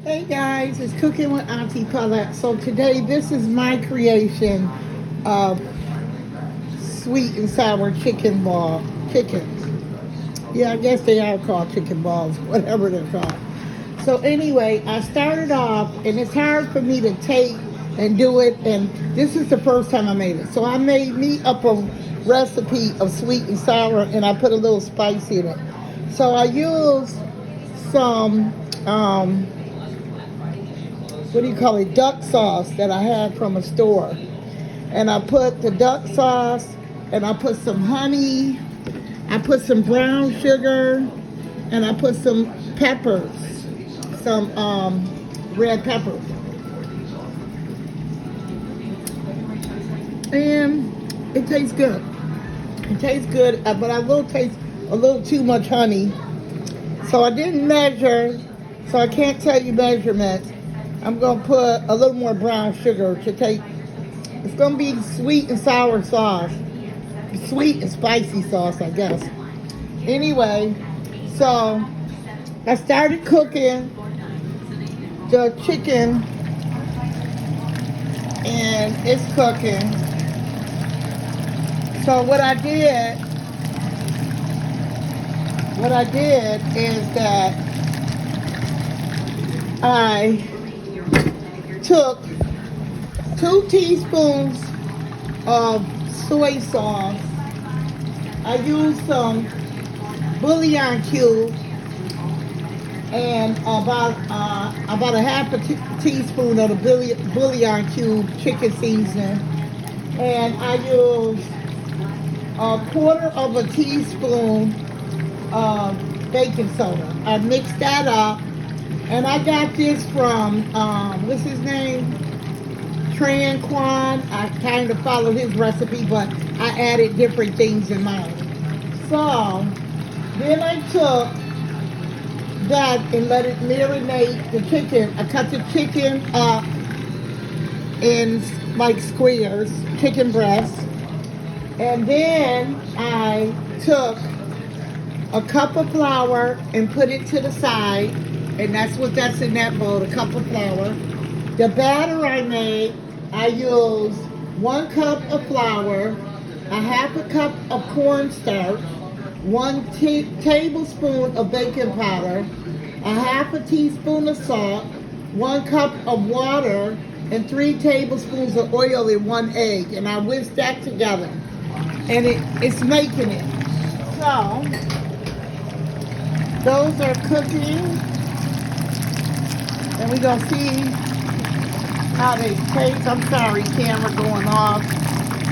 Hey guys, it's Cooking with Auntie Paulette. So today, this is my creation of sweet and sour chickens. Yeah, I guess they are called chicken balls, whatever they're called. So anyway, I started off, and it's hard for me to take and do it, and this is the first time I made it. So I made me up a recipe of sweet and sour, and I put a little spice in it. So I used some what do you call it, duck sauce that I had from a store. And I put the duck sauce, and I put some honey, I put some brown sugar, and I put some peppers, some red peppers. And it tastes good. It tastes good, but I will taste a little too much honey. So I didn't measure, so I can't tell you measurements. I'm going to put a little more brown sugar to take. It's going to be sweet and sour sauce. Sweet and spicy sauce, I guess. Anyway, so I started cooking the chicken, and it's cooking. So what I did is that I took 2 teaspoons of soy sauce. I used some bouillon cube and about a half a teaspoon of the bouillon cube chicken seasoning, and I used a quarter of a teaspoon of baking soda. I mixed that up. And I got this from, what's his name? QUANG. I kind of followed his recipe, but I added different things in mine. So, then I took that and let it marinate the chicken. I cut the chicken up in like squares, chicken breast. And then I took a cup of flour and put it to the side. And that's in that bowl, a cup of flour. The batter I made, I used 1 cup of flour, a half a cup of cornstarch, 1 tablespoon of baking powder, a half a teaspoon of salt, 1 cup of water, and 3 tablespoons of oil in 1 egg. And I whisked that together. And it's making it. So, those are cooking. And we're going to see how they taste. I'm sorry, camera going off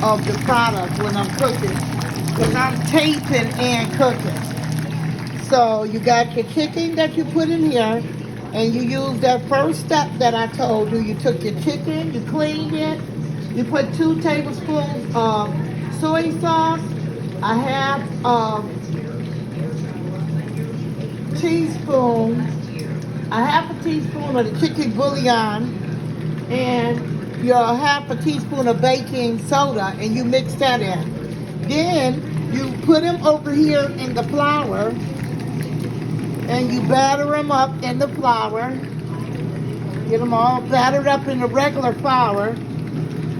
of the product when I'm cooking, because I'm taping and cooking. So you got your chicken that you put in here, and you use that first step that I told you. You took your chicken, you cleaned it, you put 2 tablespoons of soy sauce, a half of a teaspoon of the chicken bouillon, and your half a teaspoon of baking soda, and you mix that in. Then you put them over here in the flour, and you batter them up in the flour. Get them all battered up in the regular flour.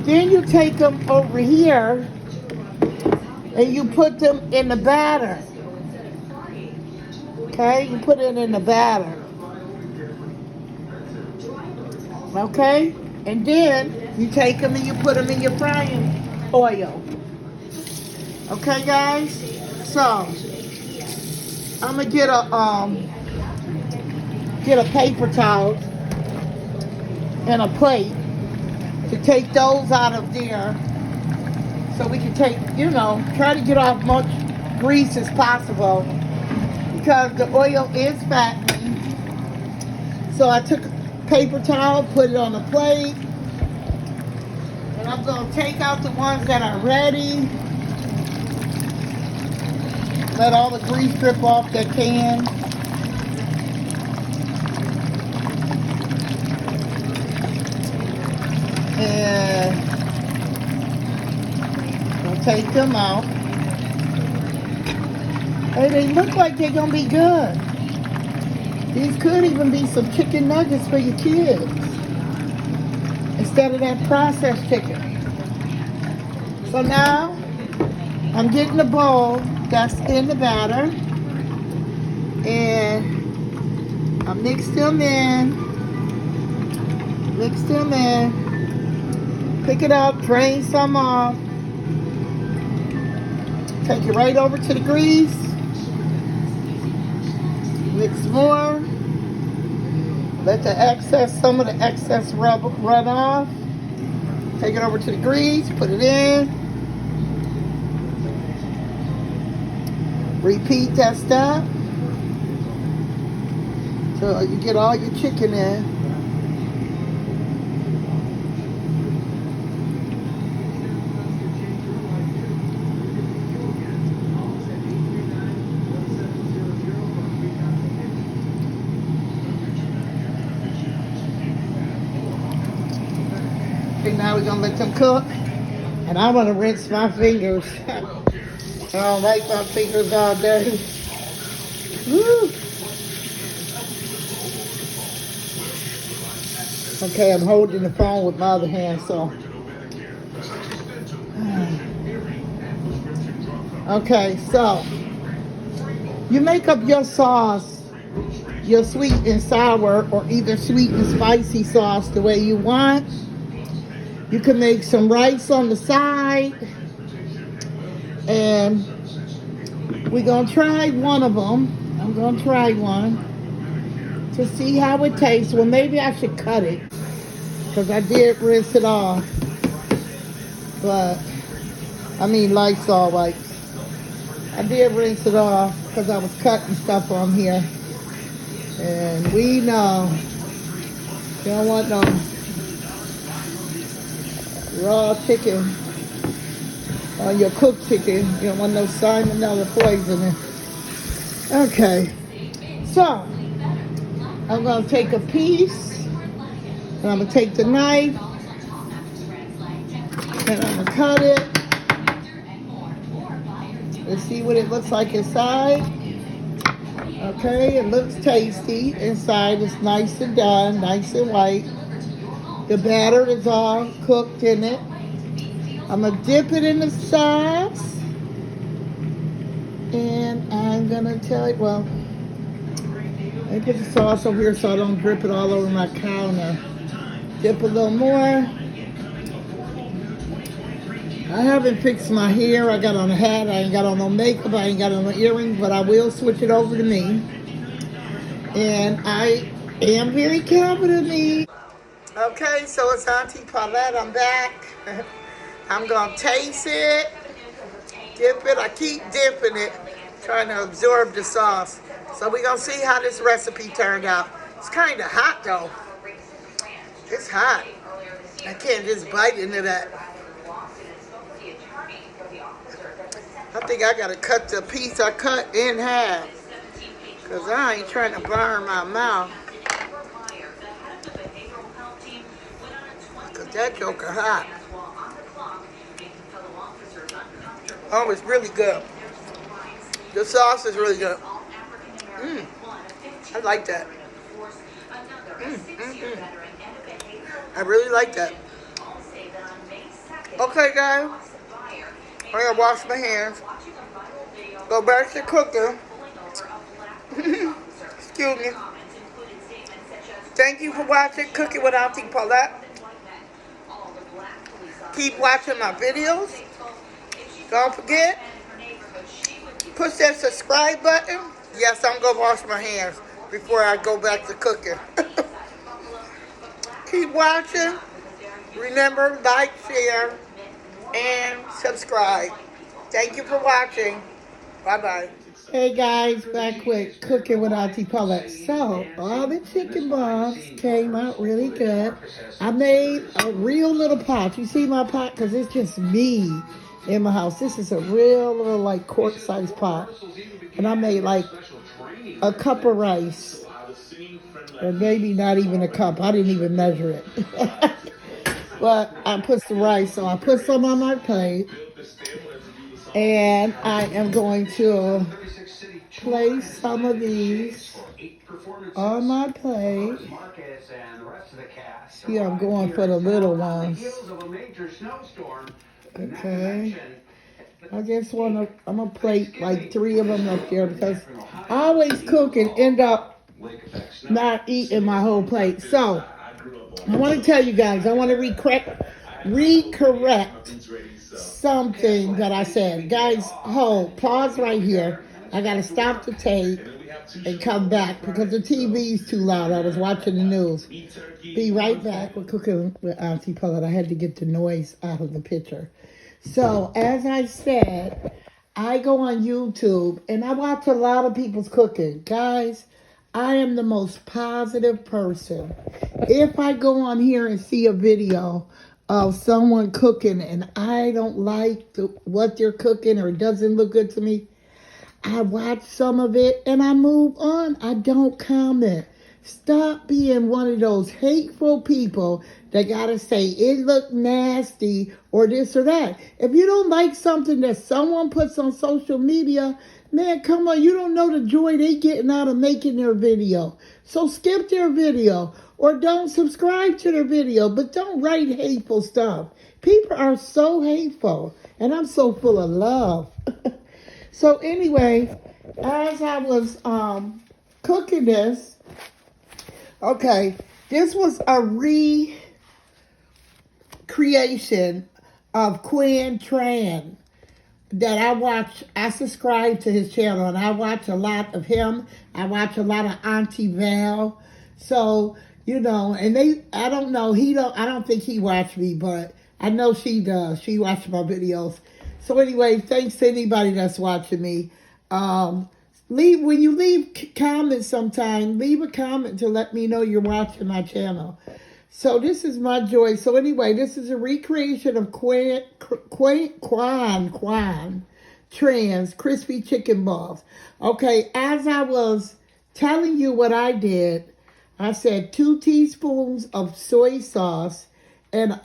Then you take them over here, and you put them in the batter. Okay, you put it in the batter. Okay, and then you take them and you put them in your frying oil. Okay, guys. So I'm gonna get a paper towel and a plate to take those out of there, so we can try to get off much grease as possible, because the oil is fattening. So I took a paper towel, put it on a plate, and I'm going to take out the ones that are ready. Let all the grease drip off that can. And I'll take them out. And they look like they're going to be good. These could even be some chicken nuggets for your kids instead of that processed chicken. So now I'm getting the bowl that's in the batter and I mix them in, pick it up, drain some off, take it right over to the grease, mix more, let some of the excess run off, take it over to the grease, put it in, repeat that step till you get all your chicken in. Okay, now we're gonna let them cook, and I'm gonna rinse my fingers. I don't like my fingers all day. Woo. Okay, I'm holding the phone with my other hand, so. Okay, so you make up your sauce, your sweet and sour, or either sweet and spicy sauce the way you want. You can make some rice on the side, and we're gonna try one of them. I'm gonna try one to see how it tastes. Well, maybe I should cut it because I did rinse it off. But I mean Lysol wipes. I did rinse it off because I was cutting stuff on here, and we know you don't want no raw chicken on your cooked chicken. You don't want no salmonella poisoning. Okay, so I'm gonna take a piece, and I'm gonna take the knife, and I'm gonna cut it. Let's see what it looks like inside. Okay, it looks tasty. Inside it's nice and done, nice and white. The batter is all cooked in it. I'm gonna dip it in the sauce, and I'm gonna tell it, well, let me put the sauce over here so I don't drip it all over my counter. Dip a little more. I haven't fixed my hair. I got on a hat. I ain't got on no makeup. I ain't got on no earrings, but I will switch it over to me. And I am very confident in me. Okay, so it's Auntie Paulette. I'm back. I'm gonna taste it, dip it. I keep dipping it, trying to absorb the sauce. So we're gonna see how this recipe turned out. It's kind of hot though. It's hot. I can't just bite into that. I think I gotta cut the piece I cut in half, cause I ain't trying to burn my mouth. Cause that joker hot. Oh, it's really good. The sauce is really good. I like that. I really like that. Okay, guys. I gotta wash my hands. Go back to cooking. Excuse me. Thank you for watching Cooking with Auntie Paulette. Keep watching my videos. Don't forget, push that subscribe button. Yes, I'm gonna wash my hands before I go back to cooking. Keep watching. Remember, like, share, and subscribe. Thank you for watching. Bye-bye. Hey guys, back with Cooking with Auntie Paulette. So, all the chicken balls came out really good. I made a real little pot. You see my pot? Because it's just me in my house. This is a real little, like, quart-sized pot. And I made, like, a cup of rice. Or maybe not even a cup. I didn't even measure it. But I put some rice, so I put some on my plate. And I am going to place some of these on my plate. See, I'm going for the little ones. Okay. I just I'm gonna plate like 3 of them up there because I always cook and end up not eating my whole plate. So I want to tell you guys, I want to recorrect something that I said. Guys, hold, pause right here. I gotta stop the tape and come back because the TV's too loud. I was watching the news. Be right back. We're cooking with Auntie Paulette. I had to get the noise out of the picture. So, as I said, I go on YouTube and I watch a lot of people's cooking. Guys, I am the most positive person. If I go on here and see a video of someone cooking and I don't like what they're cooking or it doesn't look good to me, I watch some of it and I move on. I don't comment. Stop being one of those hateful people that gotta say it looked nasty or this or that. If you don't like something that someone puts on social media, man, come on, you don't know the joy they getting out of making their video. So skip their video or don't subscribe to their video, but don't write hateful stuff. People are so hateful and I'm so full of love. So anyway, as I was cooking this, okay, this was a recreation of QUANG Tran that I watch. I subscribe to his channel and I watch a lot of him. I watch a lot of Auntie Val. So, you know, and I don't know, I don't think he watched me, but I know she does. She watches my videos. So anyway, thanks to anybody that's watching me. When you leave comments sometime, leave a comment to let me know you're watching my channel. So this is my joy. So anyway, this is a recreation of QUANG Tran's crispy chicken balls. Okay, as I was telling you what I did, I said 2 teaspoons of soy sauce and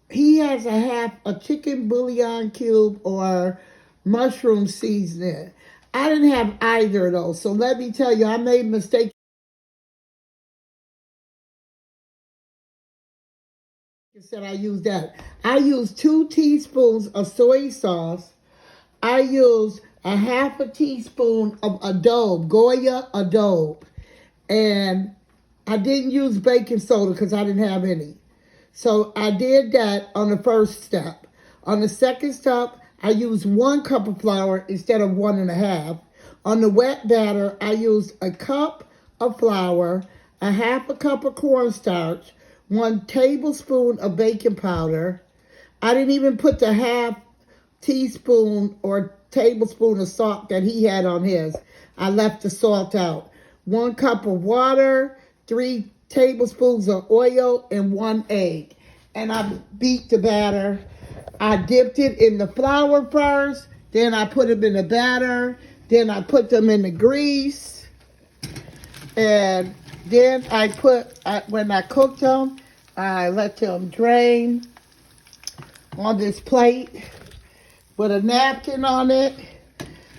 he has a chicken bouillon cube or mushroom seasoning. I didn't have either of those. So let me tell you, I made a mistake. I said I used that. I used 2 teaspoons of soy sauce. I used a 1/2 teaspoon of Adobe, Goya Adobe. And I didn't use baking soda because I didn't have any. So I did that on the first step. On the second step, I used 1 cup of flour instead of 1 1/2. On the wet batter, I used a cup of flour, a 1/2 cup of cornstarch, 1 tablespoon of baking powder. I didn't even put the 1/2 teaspoon or tablespoon of salt that he had on his. I left the salt out. 1 cup of water, 3 tablespoons of oil, and 1 egg. And I beat the batter. I dipped it in the flour first, then I put them in the batter, then I put them in the grease, and then when I cooked them, I let them drain on this plate with a napkin on it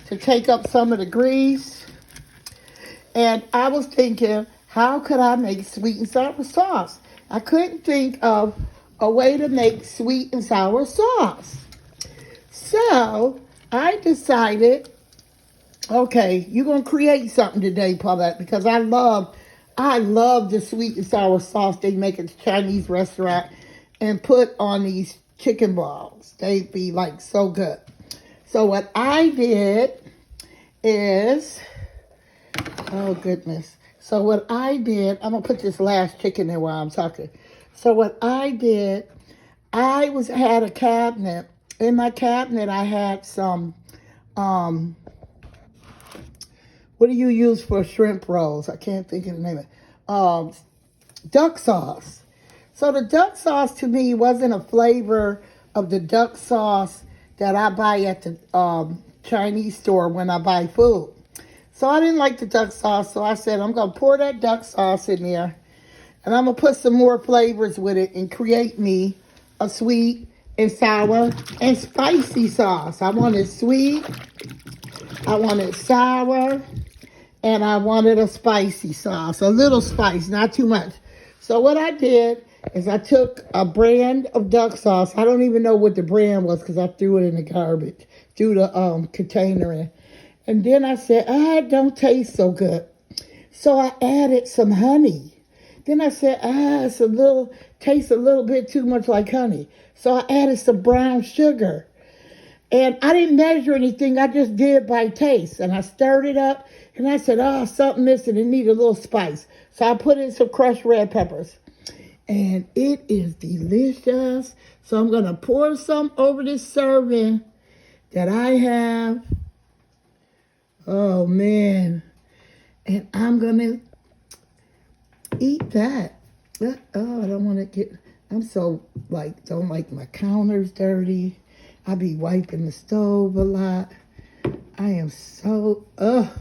to take up some of the grease. And I was thinking, how could I make sweet and sour sauce? I couldn't think of a way to make sweet and sour sauce. So I decided, okay, you're going to create something today, Paulette, because I love the sweet and sour sauce they make at the Chinese restaurant and put on these chicken balls. They'd be like so good. So what I did is, oh goodness. So what I did, I'm going to put this last chicken in while I'm talking. So what I did, I had a cabinet. In my cabinet, I had some, what do you use for shrimp rolls? I can't think of the name of it. Duck sauce. So the duck sauce to me wasn't a flavor of the duck sauce that I buy at the Chinese store when I buy food. So I didn't like the duck sauce, so I said, I'm going to pour that duck sauce in there, and I'm going to put some more flavors with it and create me a sweet and sour and spicy sauce. I wanted sweet, I wanted sour, and I wanted a spicy sauce, a little spice, not too much. So what I did is I took a brand of duck sauce. I don't even know what the brand was because I threw it in the garbage, threw the container in. And then I said, it don't taste so good. So I added some honey. Then I said, tastes a little bit too much like honey. So I added some brown sugar. And I didn't measure anything. I just did by taste. And I stirred it up. And I said, something missing. It needs a little spice. So I put in some crushed red peppers. And it is delicious. So I'm going to pour some over this serving that I have. Oh, man. And I'm going to eat that. I don't want to get... I'm so, don't like my counters dirty. I be wiping the stove a lot. I am so, I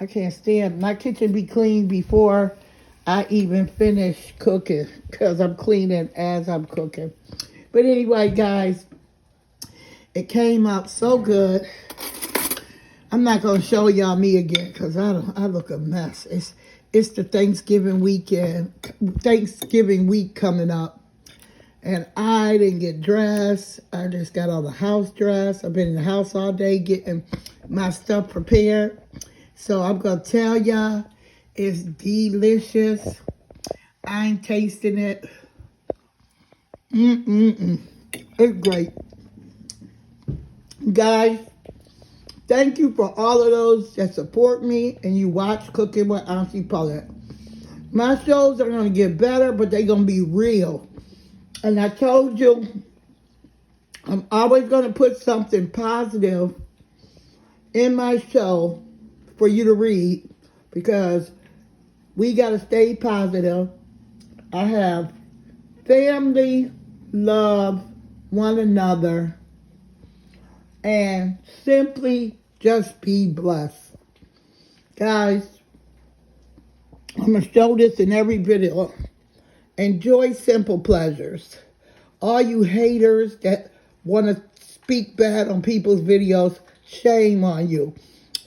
can't stand. My kitchen be clean before I even finish cooking because I'm cleaning as I'm cooking. But anyway, guys, it came out so good. I'm not going to show y'all me again because I look a mess. It's the Thanksgiving week coming up. And I didn't get dressed. I just got all the house dressed. I've been in the house all day getting my stuff prepared. So I'm going to tell y'all, it's delicious. I'm tasting it. It's great. Guys, thank you for all of those that support me and you watch Cooking with Auntie Paulette. My shows are going to get better, but they're going to be real. And I told you, I'm always going to put something positive in my show for you to read because we got to stay positive. I have family, love one another, and simply just be blessed. Guys, I'm going to show this in every video. Enjoy simple pleasures. All you haters that want to speak bad on people's videos, shame on you.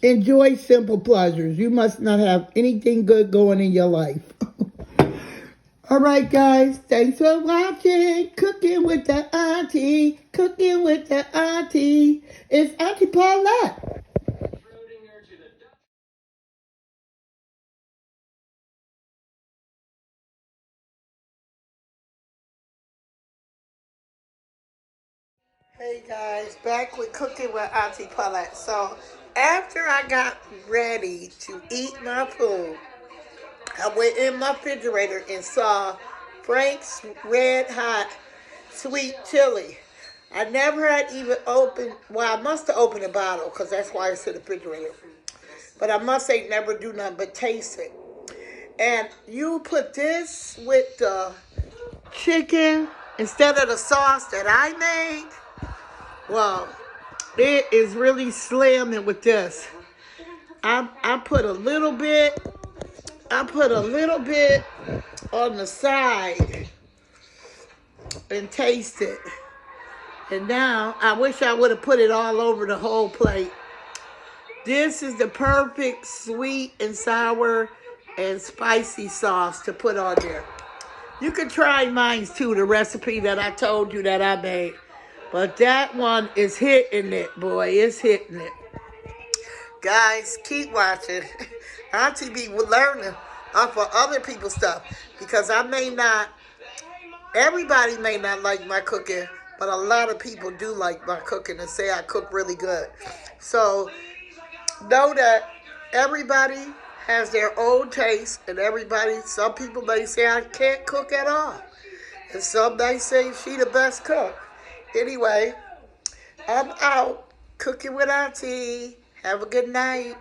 Enjoy simple pleasures. You must not have anything good going in your life. All right, guys. Thanks for watching Cooking with the Auntie. Cooking with the Auntie. It's Auntie Paulette. Hey guys, back with Cooking with Auntie Paulette. So after I got ready to eat my food, I went in my refrigerator and saw Frank's Red Hot Sweet Chili. I never had even opened, well, I must have opened a bottle because that's why it's in the refrigerator. But I must say never do nothing but taste it. And you put this with the chicken instead of the sauce that I made. Well, it is really slamming with this. I put a little bit on the side and taste it. And now I wish I would have put it all over the whole plate. This is the perfect sweet and sour and spicy sauce to put on there. You can try mine too, the recipe that I told you that I made. But that one is hitting it, boy. It's hitting it. Guys, keep watching. Auntie be learning off of other people's stuff. Because everybody may not like my cooking, but a lot of people do like my cooking and say I cook really good. So, know that everybody has their own taste. And some people may say I can't cook at all. And some may say she the best cook. Anyway, I'm out. Cooking with Auntie. Have a good night.